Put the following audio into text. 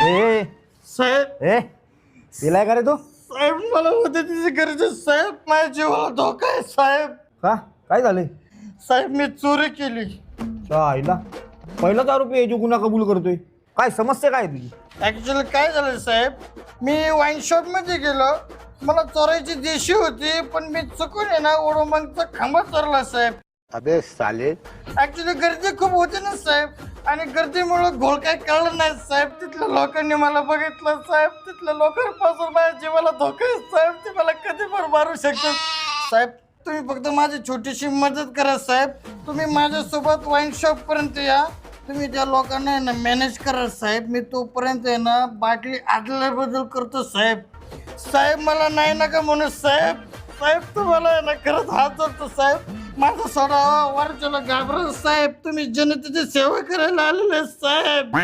ए साहेब ए पिलाय का रे तू? साहेब मला मदतीची गरज आहे साहेब. माझ्या जीवाला धोका आहे साहेब. का काय झालंय? साहेब मी चोरी केली. आईला पहिलाच आरोपी याची गुन्हा कबूल करतोय. काय समस्या काय तुझी? ऍक्च्युली काय झालं साहेब, मी वाईन शॉप मध्ये गेलो. मला चोरायची देशी होती पण मी चुकून आहे ना ओडोमांगचा खांबा चोरला साहेब. अबे साले. ऍक्च्युली गर्दी खूप होती ना साहेब आणि गर्दीमुळे घोळ काय कळलं नाही साहेब. तिथल्या लोकांनी मला बघितलं साहेब. तिथल्या लोकांपासून माझ्या जीवाला धोका आहे साहेब. ते मला कधी पण मारू शकतात साहेब. तुम्ही फक्त माझी छोटीशी मदत करा साहेब. तुम्ही माझ्यासोबत वाईन शॉप पर्यंत या. तुम्ही त्या लोकांना आहे ना मॅनेज करा साहेब. मी तोपर्यंत आहे ना बाटली आदल्या बदल करतो साहेब. साहेब मला नाही नका म्हणू साहेब. साहेब तुम्हाला आहे ना खरंच हात जोडतो साहेब. माझा सोडा वरच्याला घाबरा साहेब. तुम्ही जनतेची सेवा करायला आलेले साहेब.